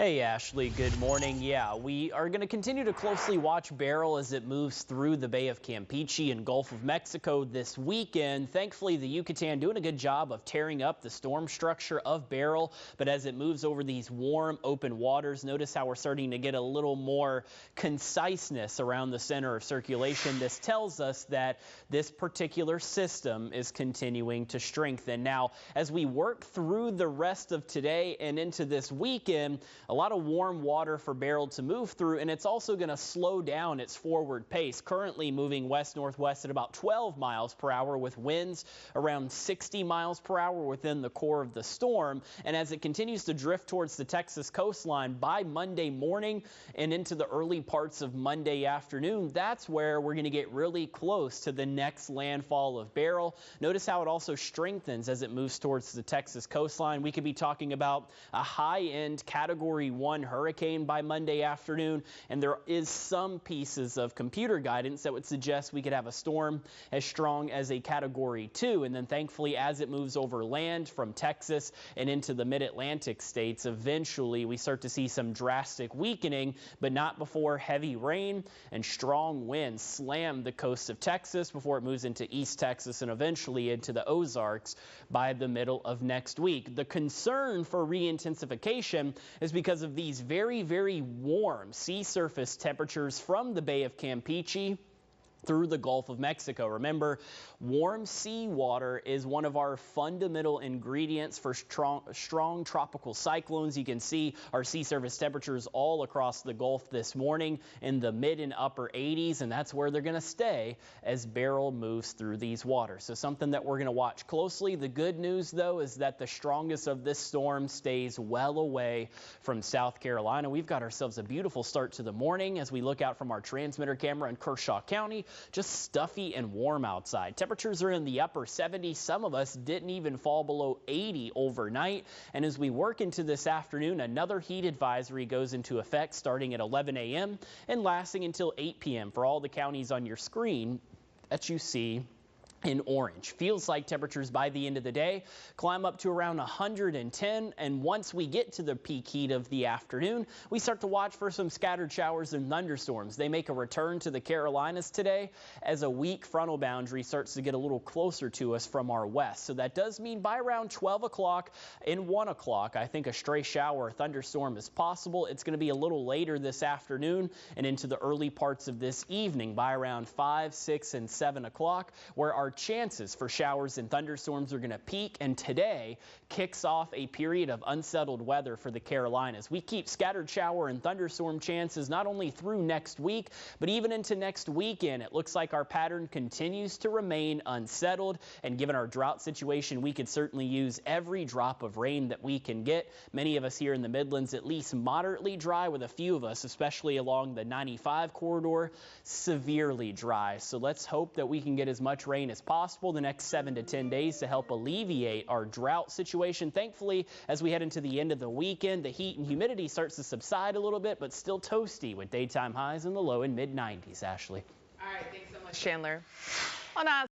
Hey Ashley, good morning. Yeah, we are going to continue to closely watch Beryl as it moves through the Bay of Campeche and Gulf of Mexico this weekend. Thankfully, the Yucatan doing a good job of tearing up the storm structure of Beryl, but as it moves over these warm, open waters, notice how we're starting to get a little more conciseness around the center of circulation. This tells us that this particular system is continuing to strengthen. Now, as we work through the rest of today and into this weekend, a lot of warm water for Beryl to move through, and it's also going to slow down its forward pace. Currently moving west-northwest at about 12 miles per hour with winds around 60 miles per hour within the core of the storm. And as it continues to drift towards the Texas coastline by Monday morning and into the early parts of Monday afternoon, that's where we're going to get really close to the next landfall of Beryl. Notice how it also strengthens as it moves towards the Texas coastline. We could be talking about a high-end Category 1 hurricane by Monday afternoon, and there is some pieces of computer guidance that would suggest we could have a storm as strong as a Category 2. And then thankfully, as it moves over land from Texas and into the mid-Atlantic states, eventually we start to see some drastic weakening, but not before heavy rain and strong winds slam the coast of Texas before it moves into East Texas and eventually into the Ozarks by the middle of next week. The concern for re-intensification is because of these very, very warm sea surface temperatures from the Bay of Campeche through the Gulf of Mexico. Remember, warm seawater is one of our fundamental ingredients for strong tropical cyclones. You can see our sea surface temperatures all across the Gulf this morning in the mid and upper 80s, and that's where they're going to stay as Beryl moves through these waters. So something that we're going to watch closely. The good news, though, is that the strongest of this storm stays well away from South Carolina. We've got ourselves a beautiful start to the morning as we look out from our transmitter camera in Kershaw County. Just stuffy and warm outside. Temperatures are in the upper 70s. Some of us didn't even fall below 80 overnight. And as we work into this afternoon, another heat advisory goes into effect starting at 11 a.m. and lasting until 8 p.m. for all the counties on your screen that you see in orange. Feels like temperatures by the end of the day climb up to around 110, and once we get to the peak heat of the afternoon, we start to watch for some scattered showers and thunderstorms. They make a return to the Carolinas today as a weak frontal boundary starts to get a little closer to us from our west. So that does mean by around 12 o'clock and 1 o'clock, I think a stray shower or thunderstorm is possible. It's going to be a little later this afternoon and into the early parts of this evening by around 5, 6, and 7 o'clock, where our chances for showers and thunderstorms are going to peak, and today kicks off a period of unsettled weather for the Carolinas. We keep scattered shower and thunderstorm chances not only through next week, but even into next weekend. It looks like our pattern continues to remain unsettled, and given our drought situation, we could certainly use every drop of rain that we can get. Many of us here in the Midlands at least moderately dry, with a few of us, especially along the 95 corridor, severely dry. So let's hope that we can get as much rain as possible the next 7 to 10 days to help alleviate our drought situation. Thankfully, as we head into the end of the weekend, the heat and humidity starts to subside a little bit, but still toasty with daytime highs in the low and mid 90s. Ashley. All right, thanks so much, Chandler. On